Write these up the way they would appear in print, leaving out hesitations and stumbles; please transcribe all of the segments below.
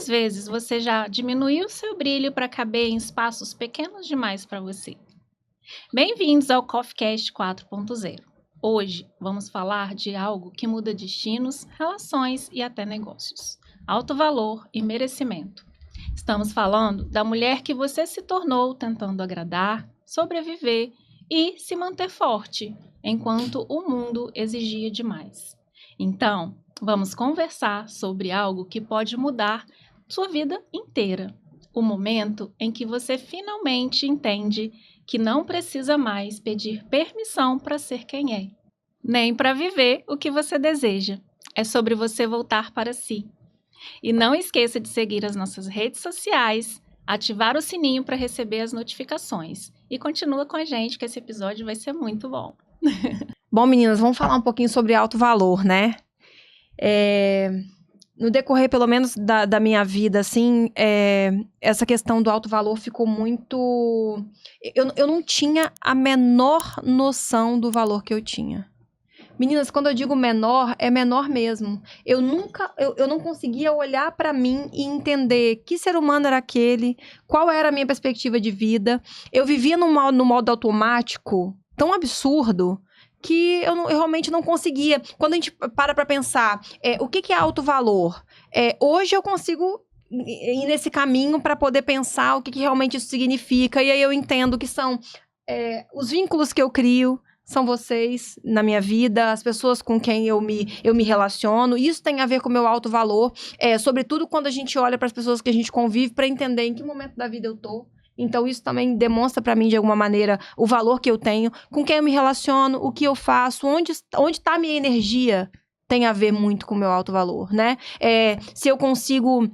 Quantas vezes você já diminuiu seu brilho para caber em espaços pequenos demais para você? Bem-vindos ao CoffeeCast 4.0. Hoje vamos falar de algo que muda destinos, relações e até negócios. Alto valor e merecimento. Estamos falando da mulher que você se tornou tentando agradar, sobreviver e se manter forte, enquanto o mundo exigia demais. Então, vamos conversar sobre algo que pode mudar sua vida inteira. O momento em que você finalmente entende que não precisa mais pedir permissão para ser quem é, nem para viver o que você deseja. É sobre você voltar para si. E não esqueça de seguir as nossas redes sociais, ativar o sininho para receber as notificações. E continua com a gente que esse episódio vai ser muito bom. Bom, meninas, vamos falar um pouquinho sobre alto valor, né? No decorrer, pelo menos, da minha vida, assim, essa questão do alto valor ficou muito... Eu não tinha a menor noção do valor que eu tinha. Meninas, quando eu digo menor, é menor mesmo. Eu não conseguia olhar pra mim e entender que ser humano era aquele, qual era a minha perspectiva de vida. Eu vivia no modo automático tão absurdo que eu realmente não conseguia. Quando a gente para pra pensar, o que é alto valor? Hoje eu consigo ir nesse caminho para poder pensar o que realmente isso significa. E aí eu entendo que são os vínculos que eu crio, são vocês na minha vida, as pessoas com quem eu me relaciono. Isso tem a ver com o meu alto valor, sobretudo quando a gente olha para as pessoas que a gente convive para entender em que momento da vida eu tô. Então, isso também demonstra para mim, de alguma maneira, o valor que eu tenho, com quem eu me relaciono, o que eu faço, onde tá a minha energia, tem a ver muito com o meu alto valor, né? Se eu consigo...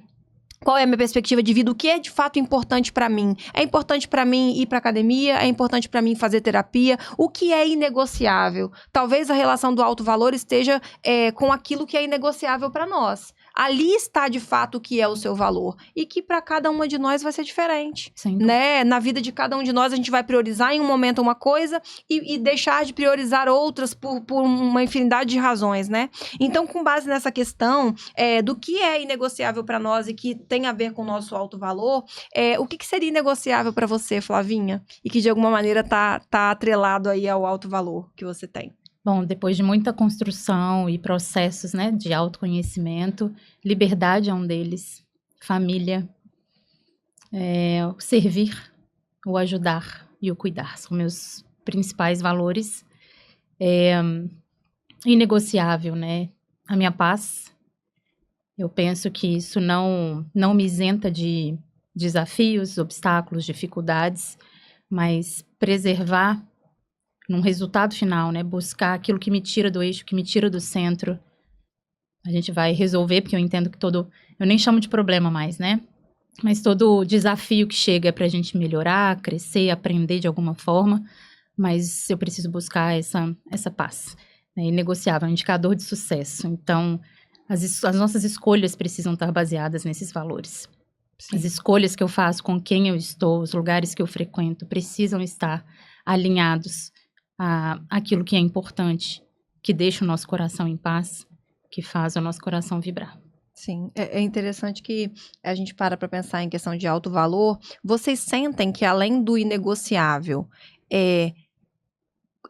Qual é a minha perspectiva de vida? O que é de fato importante pra mim? É importante pra mim ir pra academia? É importante pra mim fazer terapia? O que é inegociável? Talvez a relação do alto valor esteja com aquilo que é inegociável pra nós. Ali está de fato o que é o seu valor. E que pra cada uma de nós vai ser diferente. Né? Na vida de cada um de nós, a gente vai priorizar em um momento uma coisa e deixar de priorizar outras por uma infinidade de razões, né? Então, com base nessa questão do que é inegociável pra nós e que tem a ver com o nosso alto valor, o que seria negociável para você, Flavinha? E que de alguma maneira tá atrelado aí ao alto valor que você tem? Bom, depois de muita construção e processos, né, de autoconhecimento, liberdade é um deles, família, o servir, o ajudar e o cuidar são meus principais valores. Inegociável, né, a minha paz. Eu penso que isso não me isenta de desafios, obstáculos, dificuldades, mas preservar num resultado final, né? Buscar aquilo que me tira do eixo, que me tira do centro. A gente vai resolver, porque eu entendo que eu nem chamo de problema mais, né? Mas todo desafio que chega é pra gente melhorar, crescer, aprender de alguma forma, mas eu preciso buscar essa paz. É inegociável, é um indicador de sucesso. Então, as nossas escolhas precisam estar baseadas nesses valores. Sim. As escolhas que eu faço, com quem eu estou, os lugares que eu frequento, precisam estar alinhados àquilo que é importante, que deixa o nosso coração em paz, que faz o nosso coração vibrar. Sim, é interessante que a gente para pensar em questão de alto valor. Vocês sentem que, além do inegociável,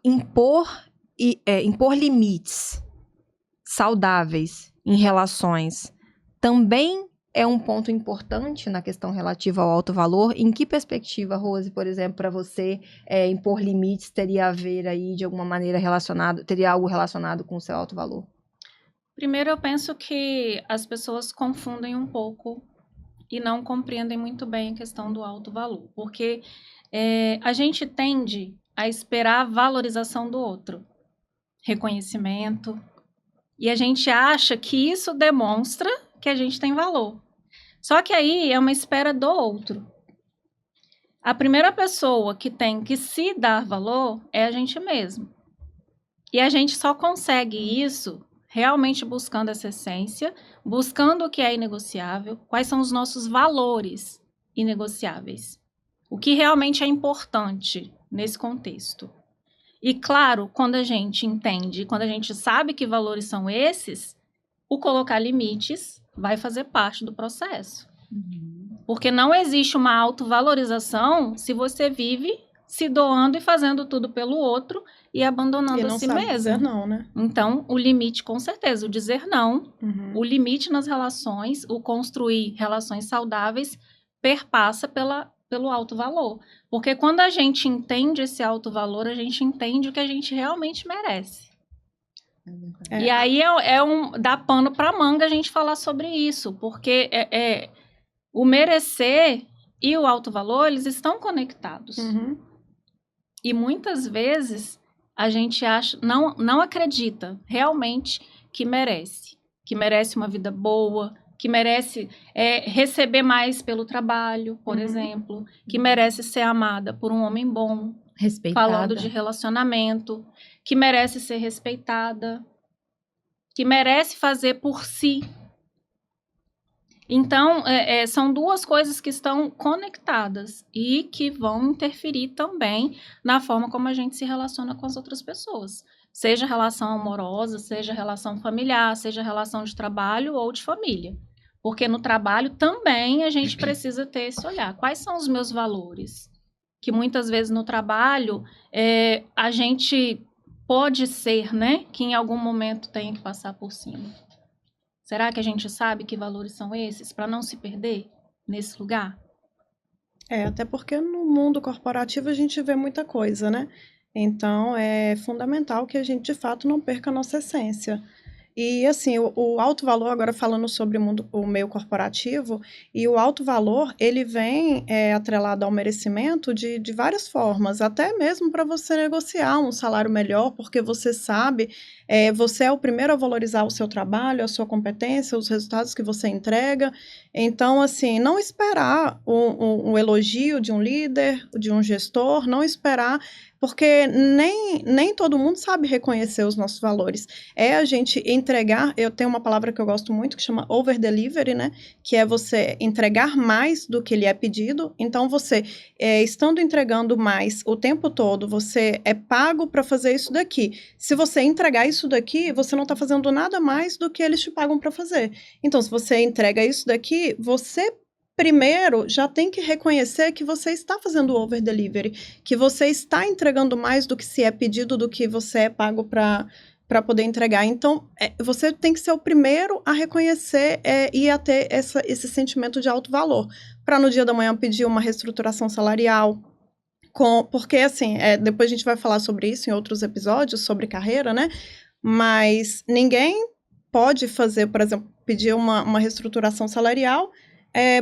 impor limites saudáveis em relações também é um ponto importante na questão relativa ao alto valor? Em que perspectiva, Rose, por exemplo, para você, impor limites teria a ver aí, de alguma maneira, teria algo relacionado com o seu alto valor? Primeiro, eu penso que as pessoas confundem um pouco e não compreendem muito bem a questão do alto valor, porque a gente tende a esperar a valorização do outro, reconhecimento, e a gente acha que isso demonstra que a gente tem valor. Só que aí é uma espera do outro. A primeira pessoa que tem que se dar valor é a gente mesmo. E a gente só consegue isso realmente buscando essa essência, buscando o que é inegociável, quais são os nossos valores inegociáveis. O que realmente é importante nesse contexto. E claro, quando a gente entende, quando a gente sabe que valores são esses, o colocar limites vai fazer parte do processo. Porque não existe uma autovalorização se você vive se doando e fazendo tudo pelo outro e abandonando E a não si sabe mesmo. dizer não, né? Então, o limite, com certeza, o dizer não, o limite nas relações, o construir relações saudáveis, perpassa pelo alto valor. Porque quando a gente entende esse alto valor, a gente entende o que a gente realmente merece. E aí dá pano para manga a gente falar sobre isso, porque o merecer e o alto valor, eles estão conectados. E muitas vezes a gente não acredita realmente que merece uma vida boa, que merece receber mais pelo trabalho, por exemplo, que merece ser amada por um homem bom, Respeitada. falando de relacionamento, que merece ser respeitada, que merece fazer por si. Então, são duas coisas que estão conectadas e que vão interferir também na forma como a gente se relaciona com as outras pessoas. Seja relação amorosa, seja relação familiar, seja relação de trabalho ou de família. Porque no trabalho também a gente precisa ter esse olhar. Quais são os meus valores? Que muitas vezes no trabalho a gente pode ser, né? Que em algum momento tenha que passar por cima. Será que a gente sabe que valores são esses para não se perder nesse lugar? Até porque no mundo corporativo a gente vê muita coisa, né? Então, é fundamental que a gente, de fato, não perca a nossa essência. E, assim, o alto valor, agora falando sobre o meio corporativo, e o alto valor, ele vem atrelado ao merecimento de várias formas, até mesmo para você negociar um salário melhor, porque você sabe, você é o primeiro a valorizar o seu trabalho, a sua competência, os resultados que você entrega. Então, assim, não esperar um elogio de um líder, de um gestor, não esperar, porque nem todo mundo sabe reconhecer os nossos valores. A gente entregar, eu tenho uma palavra que eu gosto muito que chama over delivery, né? Que é você entregar mais do que lhe é pedido. Então, você, estando entregando mais o tempo todo, você é pago para fazer isso daqui. Se você entregar isso daqui, você não está fazendo nada mais do que eles te pagam para fazer. Então, se você entrega isso daqui, você primeiro já tem que reconhecer que você está fazendo o over delivery, que você está entregando mais do que se é pedido, do que você é pago para poder entregar. Então, você tem que ser o primeiro a reconhecer e a ter esse sentimento de alto valor, para no dia da manhã pedir uma reestruturação salarial, porque, assim, depois a gente vai falar sobre isso em outros episódios, sobre carreira, né? Mas ninguém pode fazer, por exemplo, pedir uma reestruturação salarial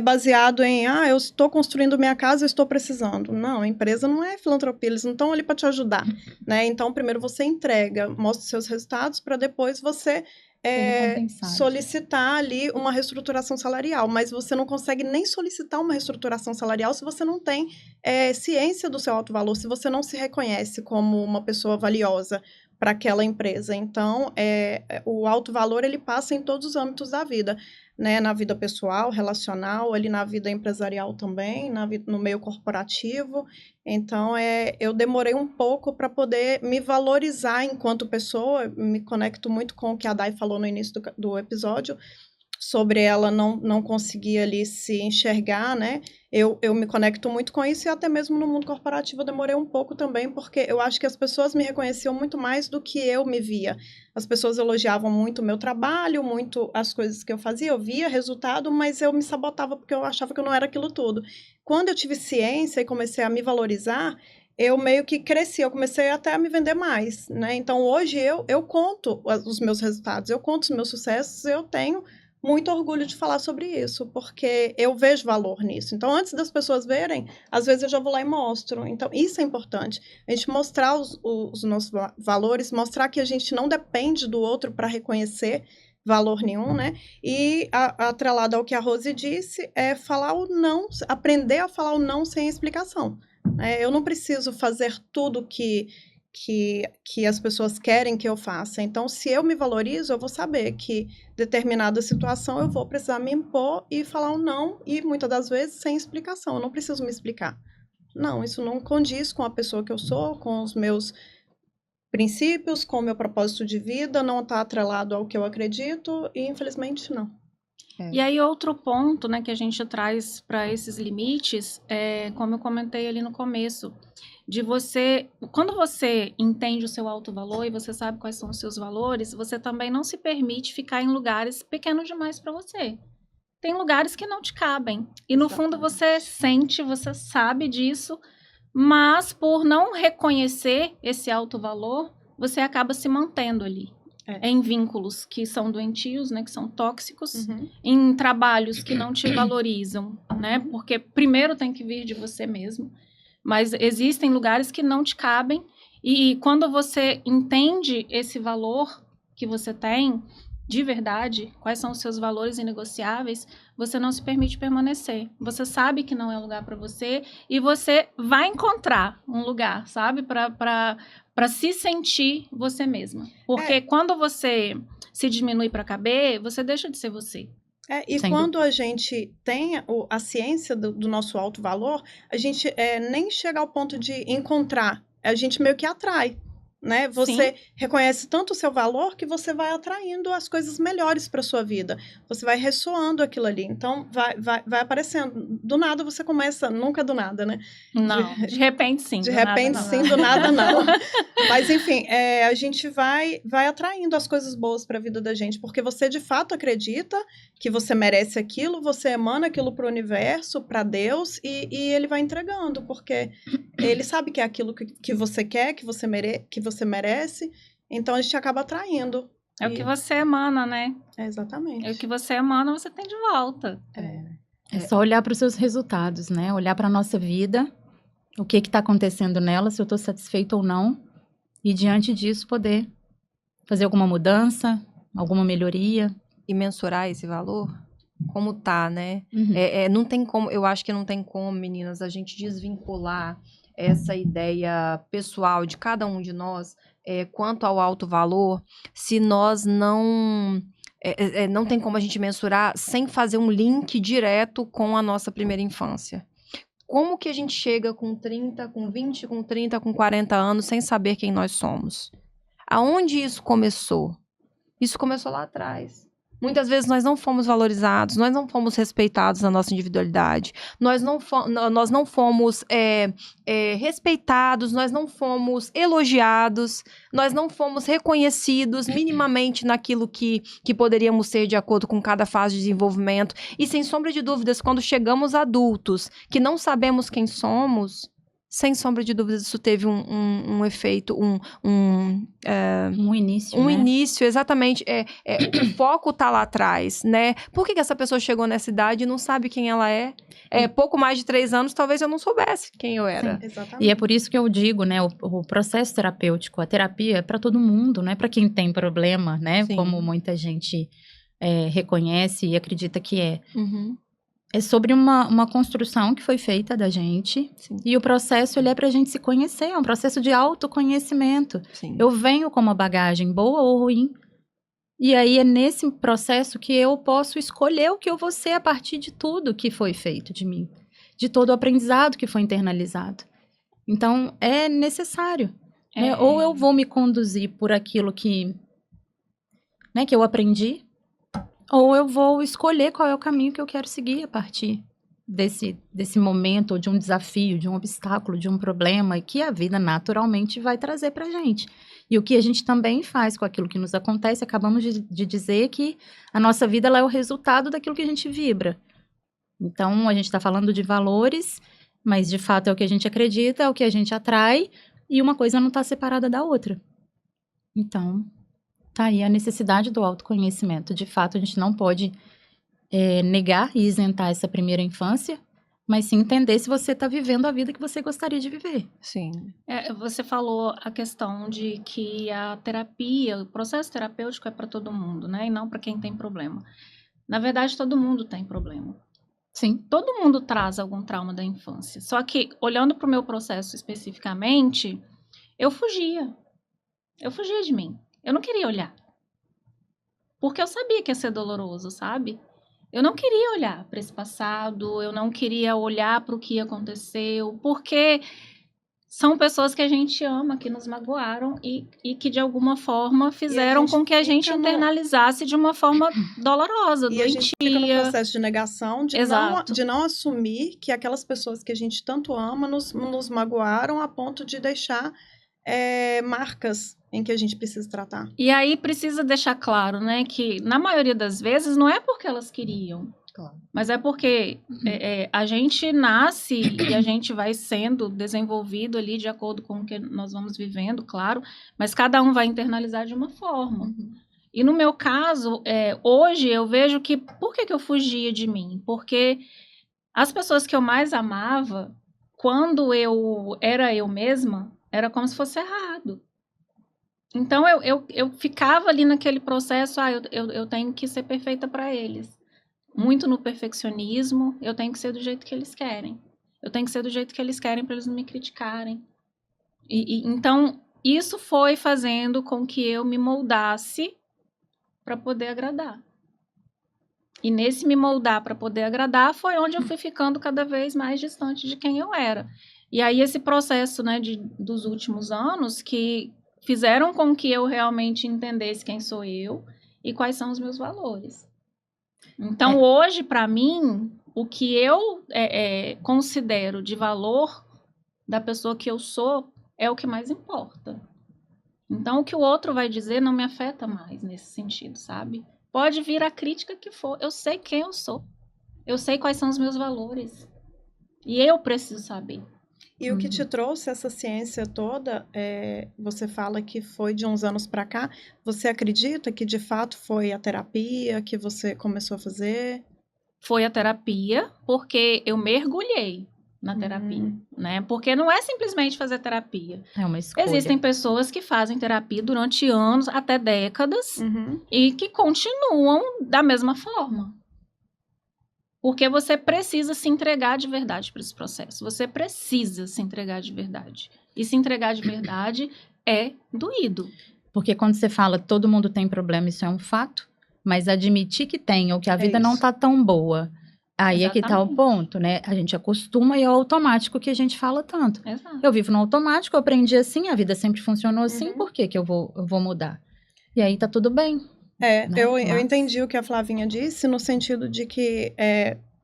baseado em, eu estou construindo minha casa, eu estou precisando. Não, a empresa não é filantropia, eles não estão ali para te ajudar, né? Então, primeiro você entrega, mostra os seus resultados, para depois você solicitar ali uma reestruturação salarial, mas você não consegue nem solicitar uma reestruturação salarial se você não tem ciência do seu alto valor, se você não se reconhece como uma pessoa valiosa para aquela empresa. Então, o alto valor, ele passa em todos os âmbitos da vida, né? Na vida pessoal, relacional, ali na vida empresarial também, no meio corporativo. Então, eu demorei um pouco para poder me valorizar enquanto pessoa. Me conecto muito com o que a Dai falou no início do episódio, sobre ela não conseguir ali se enxergar, né? Eu me conecto muito com isso, e até mesmo no mundo corporativo eu demorei um pouco também, porque eu acho que as pessoas me reconheciam muito mais do que eu me via. As pessoas elogiavam muito o meu trabalho, muito as coisas que eu fazia, eu via resultado, mas eu me sabotava porque eu achava que eu não era aquilo tudo. Quando eu tive ciência e comecei a me valorizar, eu meio que cresci, eu comecei até a me vender mais, né? Então, hoje eu conto os meus resultados, eu conto os meus sucessos, eu tenho muito orgulho de falar sobre isso, porque eu vejo valor nisso. Então, antes das pessoas verem, às vezes eu já vou lá e mostro. Então, isso é importante. A gente mostrar os nossos valores, mostrar que a gente não depende do outro para reconhecer valor nenhum, né? E atrelado ao que a Rose disse, falar o não, aprender a falar o não sem explicação. Eu não preciso fazer tudo que as pessoas querem que eu faça. Então, se eu me valorizo, eu vou saber que determinada situação eu vou precisar me impor e falar um não, e muitas das vezes sem explicação. Eu não preciso me explicar. Não, isso não condiz com a pessoa que eu sou, com os meus princípios, com o meu propósito de vida, não está atrelado ao que eu acredito, e infelizmente não. E aí, outro ponto, né, que a gente traz para esses limites, como eu comentei ali no começo, de você, quando você entende o seu alto valor e você sabe quais são os seus valores, você também não se permite ficar em lugares pequenos demais para você. Tem lugares que não te cabem. E no fundo você sente, você sabe disso, mas por não reconhecer esse alto valor, você acaba se mantendo ali. Em vínculos que são doentios, né, que são tóxicos, em trabalhos que não te valorizam, né, porque primeiro tem que vir de você mesmo, mas existem lugares que não te cabem, e quando você entende esse valor que você tem, de verdade, quais são os seus valores inegociáveis, você não se permite permanecer. Você sabe que não é lugar para você, e você vai encontrar um lugar, sabe, para se sentir você mesma. Porque quando você se diminui para caber, você deixa de ser você. E quando a gente tem a ciência do nosso alto valor, a gente nem chega ao ponto de encontrar, a gente meio que atrai. Né? Você reconhece tanto o seu valor que você vai atraindo as coisas melhores para sua vida. Você vai ressoando aquilo ali. Então, vai aparecendo. Do nada você começa... Nunca do nada, né? Não, de repente sim. De repente sim, do nada não. Mas, enfim, a gente vai atraindo as coisas boas para a vida da gente. Porque você, de fato, acredita que você merece aquilo, você emana aquilo para o universo, para Deus, e ele vai entregando. Porque ele sabe que é aquilo que você quer, que você merece, então a gente acaba atraindo. É o que você emana, né? Exatamente. É o que você emana, você tem de volta. É só olhar para os seus resultados, né? Olhar para a nossa vida, o que está acontecendo nela, se eu estou satisfeita ou não, e diante disso poder fazer alguma mudança, alguma melhoria. E mensurar esse valor, como tá, né? Não tem como, eu acho que não tem como, meninas, a gente desvincular essa ideia pessoal de cada um de nós quanto ao alto valor, se nós não tem como a gente mensurar sem fazer um link direto com a nossa primeira infância. Como que a gente chega com 30, com 20, com 30, com 40 anos sem saber quem nós somos? Aonde isso começou? Isso começou lá atrás. Muitas vezes nós não fomos valorizados, nós não fomos respeitados na nossa individualidade, nós não fomos respeitados, nós não fomos elogiados, nós não fomos reconhecidos minimamente naquilo que poderíamos ser de acordo com cada fase de desenvolvimento. E sem sombra de dúvidas, quando chegamos adultos, que não sabemos quem somos, sem sombra de dúvidas, isso teve um efeito, um início, um né? início, exatamente. O foco tá lá atrás, né? Por que essa pessoa chegou nessa idade e não sabe quem ela é? Pouco mais de 3 anos, talvez eu não soubesse quem eu era. Sim, exatamente. E é por isso que eu digo, né? O processo terapêutico, a terapia é para todo mundo, não é para quem tem problema, né? Sim. Como muita gente reconhece e acredita que é. Uhum. É sobre uma construção que foi feita da gente. Sim. E o processo, ele é pra gente se conhecer. É um processo de autoconhecimento. Sim. Eu venho com uma bagagem boa ou ruim. E aí, é nesse processo que eu posso escolher o que eu vou ser a partir de tudo que foi feito de mim. De todo o aprendizado que foi internalizado. Então, é necessário. Né? Ou eu vou me conduzir por aquilo que eu aprendi, ou eu vou escolher qual é o caminho que eu quero seguir a partir desse momento, ou de um desafio, de um obstáculo, de um problema, que a vida naturalmente vai trazer pra gente. E o que a gente também faz com aquilo que nos acontece, acabamos de dizer que a nossa vida ela é o resultado daquilo que a gente vibra. Então, a gente está falando de valores, mas de fato é o que a gente acredita, é o que a gente atrai, e uma coisa não está separada da outra. Então, tá aí a necessidade do autoconhecimento. De fato, a gente não pode negar e isentar essa primeira infância, mas sim entender se você está vivendo a vida que você gostaria de viver. Sim. Você falou a questão de que a terapia, o processo terapêutico é para todo mundo, né? E não para quem tem problema. Na verdade, todo mundo tem problema. Sim. Todo mundo traz algum trauma da infância. Só que, olhando para o meu processo especificamente, eu fugia. Eu fugia de mim. Eu não queria olhar. Porque eu sabia que ia ser doloroso, sabe? Eu não queria olhar para esse passado, eu não queria olhar para o que aconteceu, porque são pessoas que a gente ama, que nos magoaram e que de alguma forma fizeram gente com que a gente fica no- internalizasse de uma forma dolorosa, E a gente fica no doentia. processo de negação, Exato. de não assumir que aquelas pessoas que a gente tanto ama nos magoaram a ponto de deixar marcas em que a gente precisa tratar. E aí precisa deixar claro, né, que na maioria das vezes não é porque elas queriam, Claro. mas é porque a gente nasce e a gente vai sendo desenvolvido ali de acordo com o que nós vamos vivendo, claro, mas cada um vai internalizar de uma forma. E no meu caso, hoje eu vejo que, por que eu fugia de mim? Porque as pessoas que eu mais amava, quando eu era eu mesma, era como se fosse errado. Então eu ficava ali naquele processo, eu tenho que ser perfeita para eles. Muito no perfeccionismo, eu tenho que ser do jeito que eles querem. Eu tenho que ser do jeito que eles querem para eles não me criticarem. Então, isso foi fazendo com que eu me moldasse para poder agradar. E nesse me moldar para poder agradar foi onde eu fui ficando cada vez mais distante de quem eu era. E aí esse processo, né, dos últimos anos que fizeram com que eu realmente entendesse quem sou eu e quais são os meus valores. Então, hoje, para mim, o que eu considero de valor da pessoa que eu sou é o que mais importa. Então, o que o outro vai dizer não me afeta mais nesse sentido, sabe? Pode vir a crítica que for. Eu sei quem eu sou. Eu sei quais são os meus valores. E eu preciso saber. E o que te trouxe essa ciência toda, você fala que foi de uns anos para cá. Você acredita que de fato foi a terapia que você começou a fazer? Foi a terapia, porque eu mergulhei na terapia, né? Porque não é simplesmente fazer terapia. É uma escolha. Existem pessoas que fazem terapia durante anos, até décadas, e que continuam da mesma forma. Porque você precisa se entregar de verdade para esse processo. Você precisa se entregar de verdade. E se entregar de verdade é doído. Porque quando você fala todo mundo tem problema, isso é um fato. Mas admitir que tem ou que a vida não tá tão boa, aí é que tá o ponto, né? A gente acostuma e é o automático que a gente fala tanto. Exato. Eu vivo no automático, eu aprendi assim, a vida sempre funcionou assim, por que eu vou mudar? E aí tá tudo bem. Né? Eu entendi o que a Flavinha disse, no sentido de que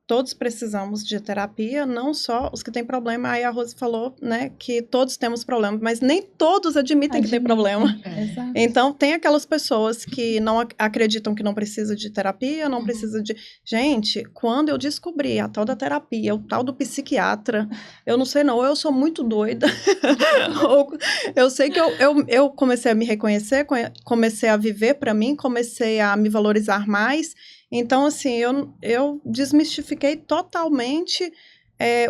todos precisamos de terapia, não só os que têm problema. Aí a Rose falou, né, que todos temos problema, mas nem todos admitem que tem problema. Exato. Então, tem aquelas pessoas que não acreditam que não precisa de terapia, não precisa de... Gente, quando eu descobri a tal da terapia, o tal do psiquiatra, eu não sei não, ou eu sou muito doida, ou eu sei que eu comecei a me reconhecer, comecei a viver para mim, comecei a me valorizar mais. Então, assim, eu desmistifiquei totalmente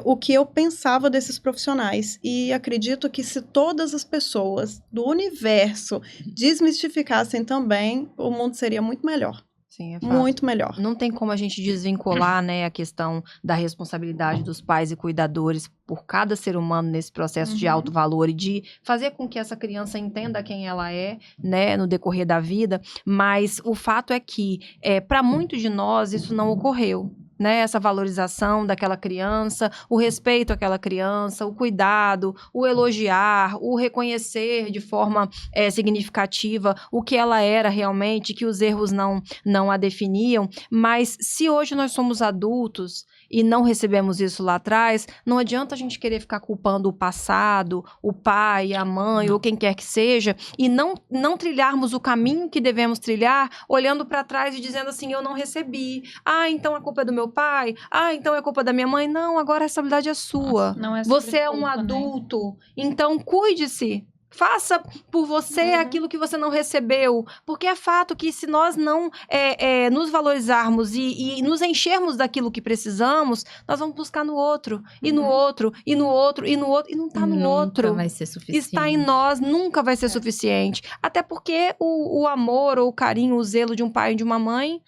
o que eu pensava desses profissionais. E acredito que se todas as pessoas do universo desmistificassem também, o mundo seria muito melhor. Sim, é fato. Muito melhor. Não tem como a gente desvincular, né, a questão da responsabilidade dos pais e cuidadores por cada ser humano nesse processo de alto valor e de fazer com que essa criança entenda quem ela é, né, no decorrer da vida. Mas o fato é que, para muitos de nós, isso não ocorreu. Né, essa valorização daquela criança, o respeito àquela criança, o cuidado, o elogiar, o reconhecer de forma significativa o que ela era realmente, que os erros não a definiam. Mas se hoje nós somos adultos e não recebemos isso lá atrás, não adianta a gente querer ficar culpando o passado, o pai, a mãe ou quem quer que seja, e não trilharmos o caminho que devemos trilhar, olhando para trás e dizendo assim, eu não recebi. Então a culpa é do meu pai? Então é culpa da minha mãe? Não, agora a responsabilidade é sua. Nossa, não é sobre você é um culpa, adulto, né? então cuide-se. Faça por você aquilo que você não recebeu. Porque é fato que se nós não nos valorizarmos e nos enchermos daquilo que precisamos, nós vamos buscar no outro, e no outro, e no outro, e no outro, e não está no outro. Nunca vai ser suficiente. Está em nós, nunca vai ser suficiente. Até porque o amor, ou o carinho, o zelo de um pai e de uma mãe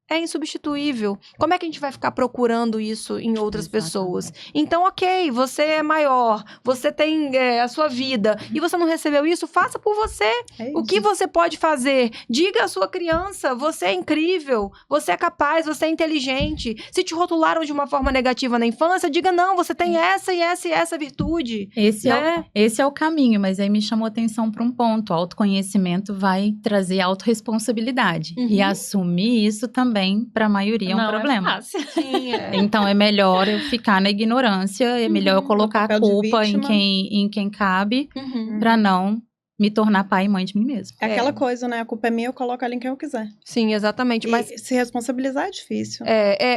é insubstituível. Como é que a gente vai ficar procurando isso em outras pessoas? Exatamente. Então, ok, você é maior, você tem a sua vida, e você não recebeu isso, faça por você. É O que isso. você pode fazer? Diga à sua criança, você é incrível, você é capaz, você é inteligente. Se te rotularam de uma forma negativa na infância, diga não, você tem essa e essa e essa virtude. Esse Né? esse é o caminho, mas aí me chamou atenção para um ponto. O autoconhecimento vai trazer autorresponsabilidade. E Uhum. assumir isso também, para a maioria, é um Não problema. É fácil. Sim, Então é melhor eu ficar na ignorância, é melhor eu Uhum, colocar a papel de culpa em vítima. quem cabe, Uhum. para não me tornar pai e mãe de mim mesmo. É aquela coisa, né? A culpa é minha, eu coloco ela em quem eu quiser. Sim, exatamente. Mas E se responsabilizar é difícil.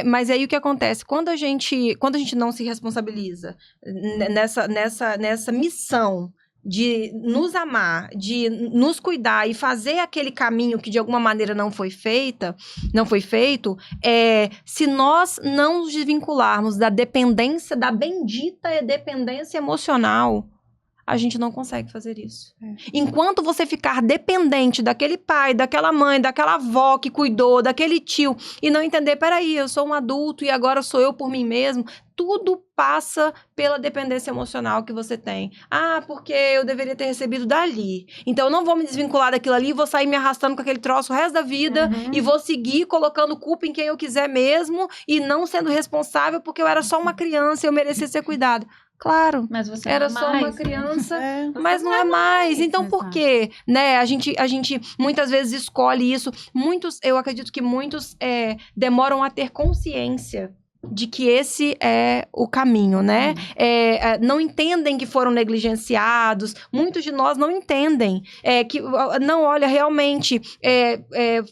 mas aí o que acontece? Quando a gente não se responsabiliza nessa missão de nos amar, de nos cuidar e fazer aquele caminho que de alguma maneira não foi feito, se nós não nos desvincularmos da dependência, da bendita dependência emocional, a gente não consegue fazer isso. Enquanto você ficar dependente daquele pai, daquela mãe, daquela avó que cuidou, daquele tio, e não entender, peraí, eu sou um adulto e agora sou eu por mim mesmo, tudo passa pela dependência emocional que você tem. Ah, porque eu deveria ter recebido dali. Então eu não vou me desvincular daquilo ali, vou sair me arrastando com aquele troço o resto da vida e vou seguir colocando culpa em quem eu quiser mesmo e não sendo responsável porque eu era só uma criança e eu merecia ser cuidado. Claro, Mas você era não é só mais, uma né? criança, É. mas não é mais. Então, por Exato. quê? Né? A gente muitas vezes escolhe isso. Eu acredito que muitos demoram a ter consciência de que esse é o caminho, né? Não entendem que foram negligenciados. Muitos de nós não entendem. Não, olha, realmente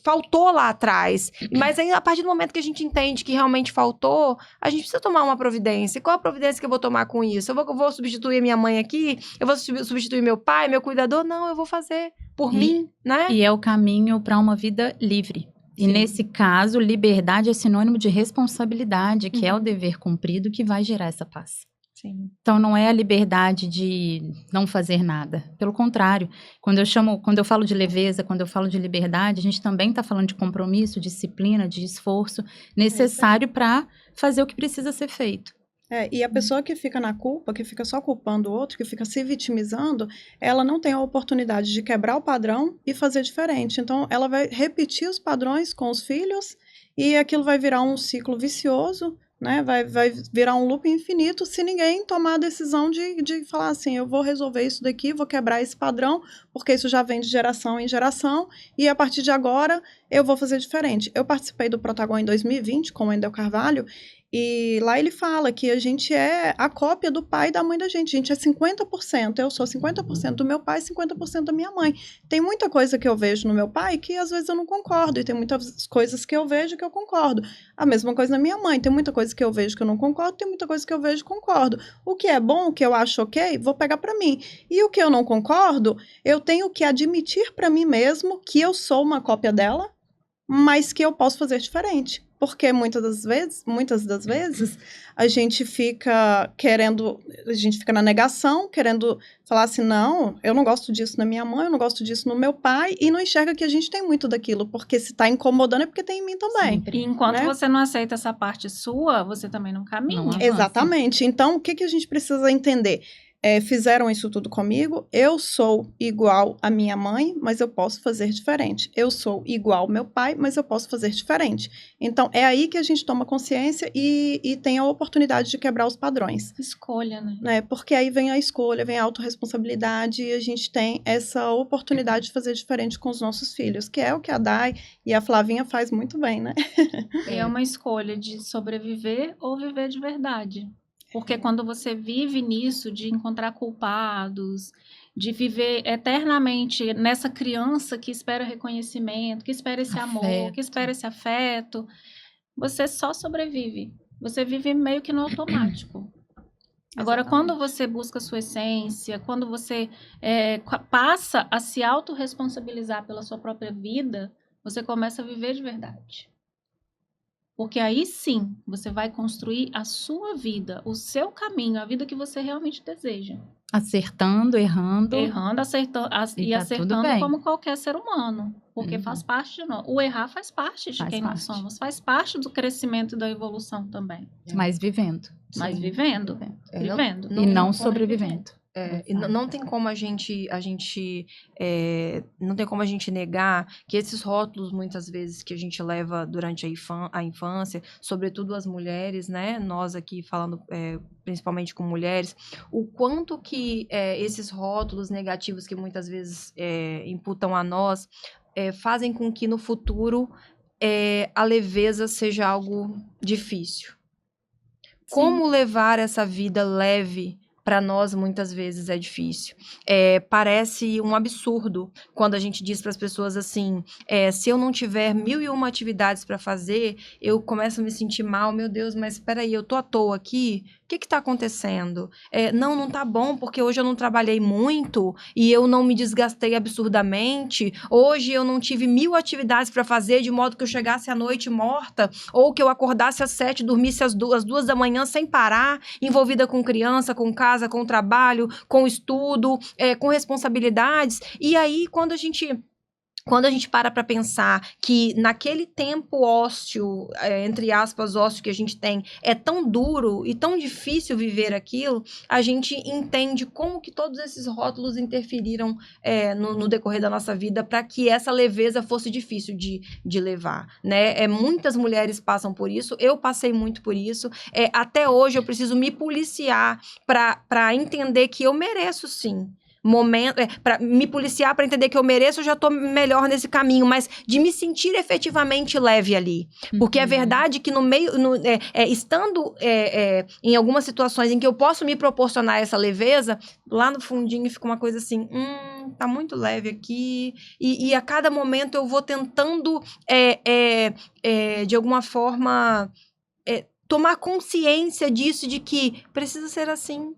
faltou lá atrás. Mas aí, a partir do momento que a gente entende que realmente faltou, a gente precisa tomar uma providência. Qual a providência que eu vou tomar com isso? Eu vou substituir minha mãe aqui? Eu vou substituir meu pai, meu cuidador? Não, eu vou fazer por mim, né? E é o caminho para uma vida livre. E Sim. nesse caso, liberdade é sinônimo de responsabilidade, que é o dever cumprido que vai gerar essa paz. Sim. Então não é a liberdade de não fazer nada. Pelo contrário, quando eu falo de leveza, quando eu falo de liberdade, a gente também está falando de compromisso, disciplina, de esforço necessário para fazer o que precisa ser feito. E a pessoa que fica na culpa, que fica só culpando o outro, que fica se vitimizando, ela não tem a oportunidade de quebrar o padrão e fazer diferente. Então, ela vai repetir os padrões com os filhos e aquilo vai virar um ciclo vicioso, né? Vai virar um loop infinito se ninguém tomar a decisão de falar assim, eu vou resolver isso daqui, vou quebrar esse padrão, porque isso já vem de geração em geração e a partir de agora eu vou fazer diferente. Eu participei do Protagon em 2020 com o Wendel Carvalho. E lá ele fala que a gente é a cópia do pai e da mãe da gente. A gente é 50%. Eu sou 50% do meu pai e 50% da minha mãe. Tem muita coisa que eu vejo no meu pai que às vezes eu não concordo. E tem muitas coisas que eu vejo que eu concordo. A mesma coisa na minha mãe. Tem muita coisa que eu vejo que eu não concordo. Tem muita coisa que eu vejo que concordo. O que é bom, o que eu acho ok, vou pegar para mim. E o que eu não concordo, eu tenho que admitir para mim mesmo que eu sou uma cópia dela, mas que eu posso fazer diferente. Porque muitas das vezes, a gente fica na negação, querendo falar assim, não, eu não gosto disso na minha mãe, eu não gosto disso no meu pai, e não enxerga que a gente tem muito daquilo, porque se tá incomodando é porque tem em mim também. E enquanto né? você não aceita essa parte sua, você também não caminha. Não avança. Exatamente. Então, o que a gente precisa entender? Fizeram isso tudo comigo, eu sou igual à minha mãe, mas eu posso fazer diferente. Eu sou igual ao meu pai, mas eu posso fazer diferente. Então, é aí que a gente toma consciência e tem a oportunidade de quebrar os padrões. Escolha, né? Porque aí vem a escolha, vem a autorresponsabilidade e a gente tem essa oportunidade de fazer diferente com os nossos filhos, que é o que a Dai e a Flavinha faz muito bem, né? É uma escolha de sobreviver ou viver de verdade. Porque quando você vive nisso, de encontrar culpados, de viver eternamente nessa criança que espera reconhecimento, que espera esse amor, que espera esse afeto, você só sobrevive. Você vive meio que no automático. Agora, quando você busca a sua essência, quando você passa a se autorresponsabilizar pela sua própria vida, você começa a viver de verdade. Porque aí sim, você vai construir a sua vida, o seu caminho, a vida que você realmente deseja. Acertando, errando. Errando, acertando, E e tá tudo acertando bem. como qualquer ser humano. Porque faz parte de nós. O errar faz parte de Faz quem nós parte. somos. Faz parte do crescimento e da evolução também. Mas vivendo. Mas Sim. vivendo. É, Vivendo. E não como sobrevivendo. E não tem como a gente não tem como a gente negar que esses rótulos, muitas vezes, que a gente leva durante a infância, sobretudo as mulheres, né? Nós aqui falando principalmente com mulheres, o quanto que esses rótulos negativos que muitas vezes imputam a nós fazem com que no futuro a leveza seja algo difícil. Como levar essa vida leve para nós muitas vezes é difícil. Parece um absurdo quando a gente diz para as pessoas assim, se eu não tiver 1001 atividades para fazer, eu começo a me sentir mal, meu Deus, mas espera aí, eu tô à toa aqui? O que está acontecendo? Não tá bom, porque hoje eu não trabalhei muito e eu não me desgastei absurdamente. Hoje eu não tive 1000 atividades para fazer, de modo que eu chegasse à noite morta, ou que eu acordasse às 7, dormisse às 2 da manhã sem parar, envolvida com criança, com casa, com trabalho, com estudo, com responsabilidades. E aí, quando a gente para pensar que naquele tempo ósseo, entre aspas, ósseo que a gente tem, é tão duro e tão difícil viver aquilo, a gente entende como que todos esses rótulos interferiram no decorrer da nossa vida para que essa leveza fosse difícil de levar, né? Muitas mulheres passam por isso, eu passei muito por isso, até hoje eu preciso me policiar para entender que eu mereço sim. Para me policiar, para entender que eu mereço, eu já tô melhor nesse caminho, mas de me sentir efetivamente leve ali. Porque é verdade que no meio, estando em algumas situações em que eu posso me proporcionar essa leveza, lá no fundinho fica uma coisa assim, tá muito leve aqui, e a cada momento eu vou tentando, de alguma forma, tomar consciência disso, de que precisa ser assim.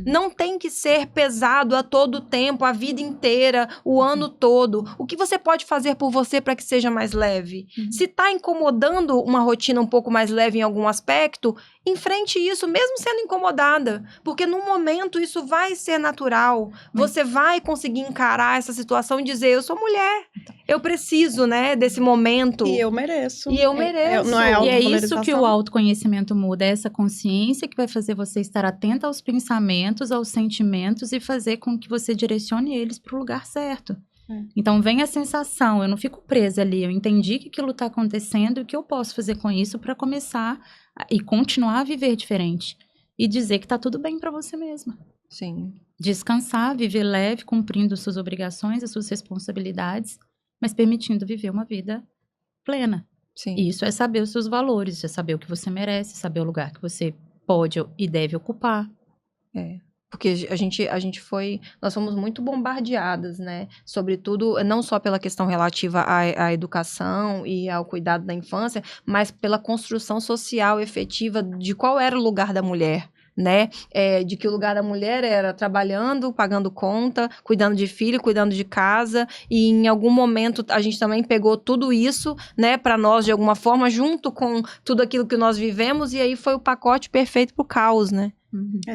Não tem que ser pesado a todo tempo, a vida inteira, o ano todo. O que você pode fazer por você para que seja mais leve? Se está incomodando uma rotina um pouco mais leve em algum aspecto, enfrente isso, mesmo sendo incomodada. Porque no momento isso vai ser natural. Você vai conseguir encarar essa situação e dizer, eu sou mulher. Eu preciso, né, desse momento. E eu mereço. E eu mereço. Não é E é isso autovalorização? que o autoconhecimento muda, é essa consciência que vai fazer você estar atenta aos pensamentos, aos sentimentos e fazer com que você direcione eles para o lugar certo. Então vem a sensação, eu não fico presa ali, eu entendi que aquilo está acontecendo e o que eu posso fazer com isso para começar e continuar a viver diferente. E dizer que está tudo bem para você mesma. Sim. Descansar, viver leve, cumprindo suas obrigações, as suas responsabilidades, mas permitindo viver uma vida plena. Sim. E isso é saber os seus valores, é saber o que você merece, saber o lugar que você pode e deve ocupar. Porque nós fomos muito bombardeadas, né? Sobretudo, não só pela questão relativa à educação e ao cuidado da infância, mas pela construção social efetiva de qual era o lugar da mulher. Né? De que o lugar da mulher era trabalhando, pagando conta, cuidando de filho, cuidando de casa, e em algum momento a gente também pegou tudo isso, né, para nós de alguma forma, junto com tudo aquilo que nós vivemos, e aí foi o pacote perfeito pro caos, né?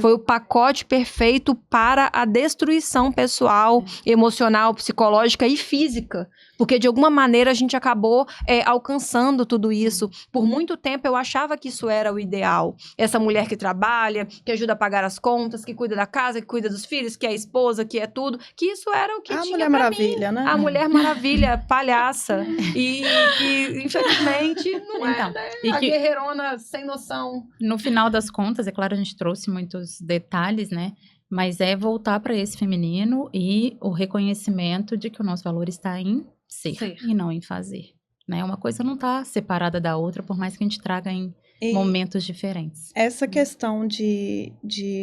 Foi o pacote perfeito para a destruição pessoal, emocional, psicológica e física. Porque, de alguma maneira, a gente acabou alcançando tudo isso. Por muito tempo, eu achava que isso era o ideal. Essa mulher que trabalha, que ajuda a pagar as contas, que cuida da casa, que cuida dos filhos, que é esposa, que é tudo. Que isso era o que tinha Mulher pra Maravilha, mim. né? A Mulher Maravilha, palhaça. E que, infelizmente, não é, né? A guerreirona sem noção. No final das contas, é claro, a gente trouxe muitos detalhes, né? Mas é voltar para esse feminino e o reconhecimento de que o nosso valor está em ser. E não em fazer. Né? Uma coisa não está separada da outra, por mais que a gente traga em momentos diferentes. Essa questão de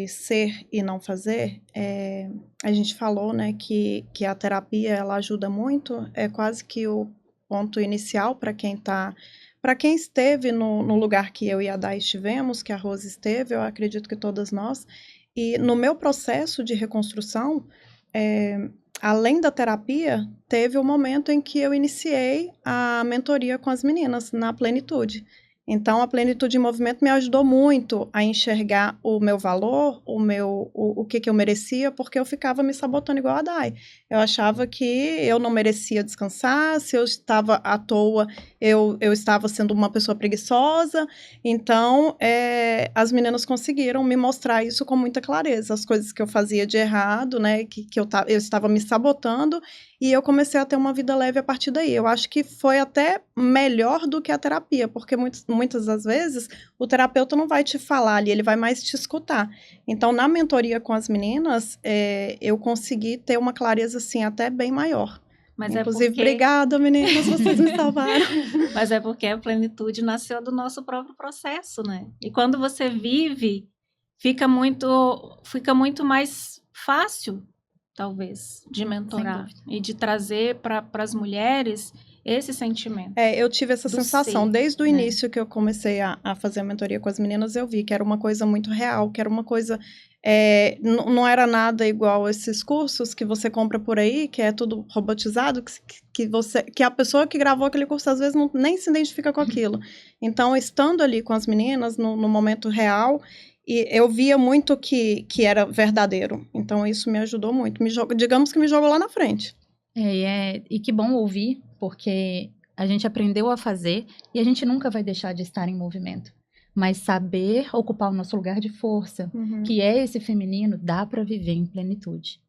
ser e não fazer, a gente falou, né, que a terapia ela ajuda muito, é quase que o ponto inicial para quem esteve no lugar que eu e a Dai estivemos, que a Rose esteve, eu acredito que todas nós. E no meu processo de reconstrução, além da terapia, teve o momento em que eu iniciei a mentoria com as meninas na plenitude. Então, a Plenitude em Movimento me ajudou muito a enxergar o meu valor, o que eu merecia, porque eu ficava me sabotando igual a Dai. Eu achava que eu não merecia descansar, se eu estava à toa, eu estava sendo uma pessoa preguiçosa. Então, as meninas conseguiram me mostrar isso com muita clareza, as coisas que eu fazia de errado, né, que eu estava me sabotando, e eu comecei a ter uma vida leve a partir daí. Eu acho que foi até melhor do que a terapia, porque muitas das vezes o terapeuta não vai te falar ali, ele vai mais te escutar. Então, na mentoria com as meninas, eu consegui ter uma clareza, assim, até bem maior. Mas Inclusive, é porque... obrigada, meninas, vocês me salvaram. Mas é porque a plenitude nasceu do nosso próprio processo, né? E quando você vive, fica muito mais fácil, talvez, de mentorar e de trazer para as mulheres esse sentimento. Eu tive essa sensação. ser, Desde o né? início que eu comecei a fazer a mentoria com as meninas, eu vi que era uma coisa muito real, que era uma coisa... não era nada igual esses cursos que você compra por aí, que é tudo robotizado, que a pessoa que gravou aquele curso, às vezes, nem se identifica com aquilo. Então, estando ali com as meninas, no momento real... E eu via muito que era verdadeiro. Então, isso me ajudou muito. Digamos que me jogou lá na frente. E que bom ouvir, porque a gente aprendeu a fazer e a gente nunca vai deixar de estar em movimento. Mas saber ocupar o nosso lugar de força, que é esse feminino, dá para viver em plenitude.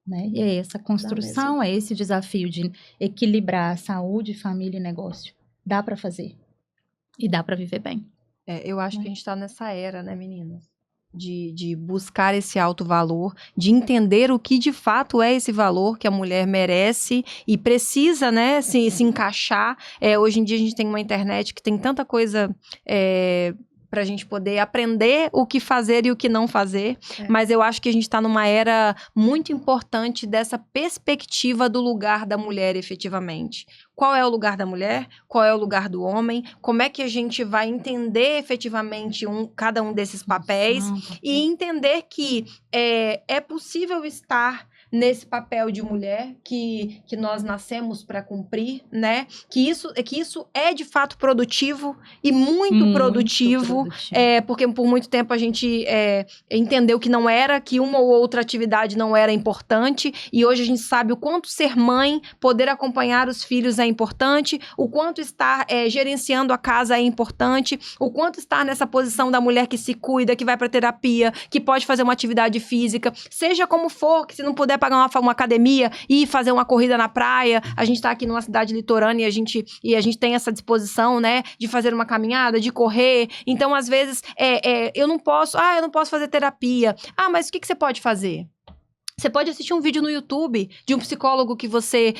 Né? E é essa construção, é esse desafio de equilibrar saúde, família e negócio. Dá para fazer. E dá para viver bem. Eu acho que a gente tá nessa era, né, meninas? De buscar esse alto valor, de entender o que de fato é esse valor que a mulher merece e precisa, né, se encaixar. Hoje em dia a gente tem uma internet que tem tanta coisa pra gente poder aprender o que fazer e o que não fazer, mas eu acho que a gente tá numa era muito importante dessa perspectiva do lugar da mulher efetivamente. Qual é o lugar da mulher? Qual é o lugar do homem? Como é que a gente vai entender efetivamente cada um desses papéis e entender que é possível estar nesse papel de mulher que nós nascemos para cumprir, né? Que isso é de fato produtivo e muito produtivo. Porque por muito tempo a gente entendeu que não era, que uma ou outra atividade não era importante, e hoje a gente sabe o quanto ser mãe, poder acompanhar os filhos é importante, o quanto estar gerenciando a casa é importante, o quanto estar nessa posição da mulher que se cuida, que vai para terapia, que pode fazer uma atividade física, seja como for, que se não puder pagar uma academia e fazer uma corrida na praia, a gente tá aqui numa cidade litorânea e a gente tem essa disposição, né, de fazer uma caminhada, de correr. Então, às vezes, eu não posso fazer terapia. Mas o que você pode fazer? Você pode assistir um vídeo no YouTube de um psicólogo que você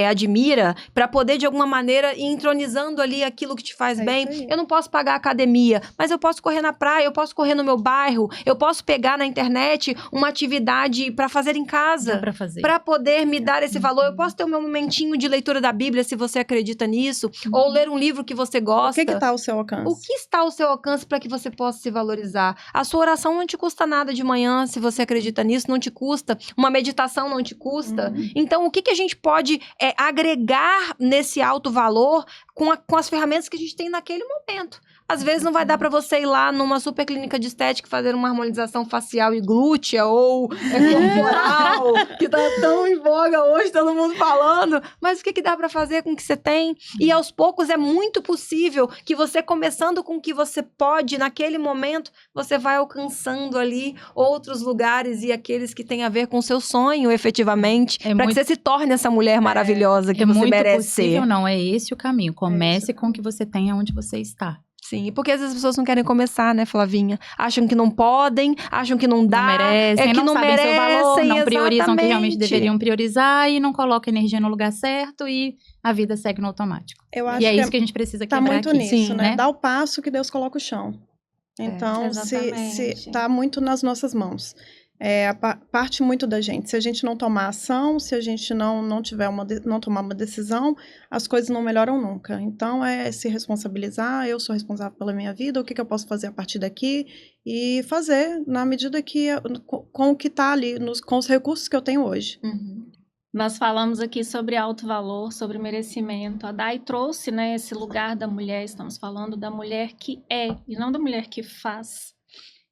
admira para poder, de alguma maneira, ir entronizando ali aquilo que te faz bem. Eu não posso pagar academia, mas eu posso correr na praia, eu posso correr no meu bairro, eu posso pegar na internet uma atividade para fazer em casa, para poder me dar esse valor. Eu posso ter o meu momentinho de leitura da Bíblia, se você acredita nisso, ou ler um livro que você gosta. O que está ao seu alcance? O que está ao seu alcance para que você possa se valorizar? A sua oração não te custa nada de manhã, se você acredita nisso, não te custa. Uma meditação não te custa. Então, o que a gente pode agregar nesse alto valor com as ferramentas que a gente tem naquele momento? Às vezes não vai dar pra você ir lá numa super clínica de estética fazer uma harmonização facial e glútea ou corporal, que tá tão em voga hoje, todo mundo falando. Mas o que dá pra fazer com o que você tem? E aos poucos é muito possível que você, começando com o que você pode naquele momento, você vai alcançando ali outros lugares e aqueles que têm a ver com o seu sonho, efetivamente, pra que você se torne essa mulher maravilhosa que você merece ser. Não, é esse o caminho. Comece com o que você tem onde você está. Sim, porque às vezes as pessoas não querem começar, né, Flavinha? Acham que não podem, acham que não dá, não merecem, que não merecem, seu valor, não priorizam o que realmente exatamente. deveriam priorizar e não colocam energia no lugar certo e a vida segue no automático. Eu acho e é isso que a gente precisa quebrar tá muito aqui. nisso, Sim, né? Dá o passo que Deus coloca o chão. Então, se tá muito nas nossas mãos. Parte muito da gente. Se a gente não tomar ação, se a gente não tomar uma decisão, as coisas não melhoram nunca. Então, se responsabilizar. Eu sou responsável pela minha vida. O que eu posso fazer a partir daqui? E fazer na medida que com o que está ali, com os recursos que eu tenho hoje. Nós falamos aqui sobre alto valor, sobre merecimento. A Dai trouxe, né, esse lugar da mulher. Estamos falando da mulher que é e não da mulher que faz.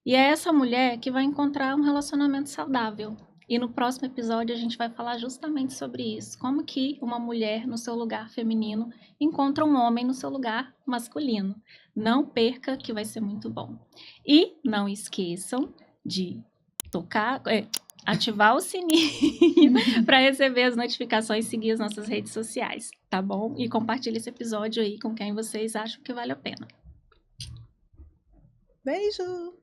E é essa mulher que vai encontrar um relacionamento saudável. E no próximo episódio a gente vai falar justamente sobre isso. Como que uma mulher no seu lugar feminino encontra um homem no seu lugar masculino. Não perca, que vai ser muito bom. E não esqueçam de ativar o sininho para receber as notificações e seguir as nossas redes sociais, tá bom? E compartilhe esse episódio aí com quem vocês acham que vale a pena. Beijo!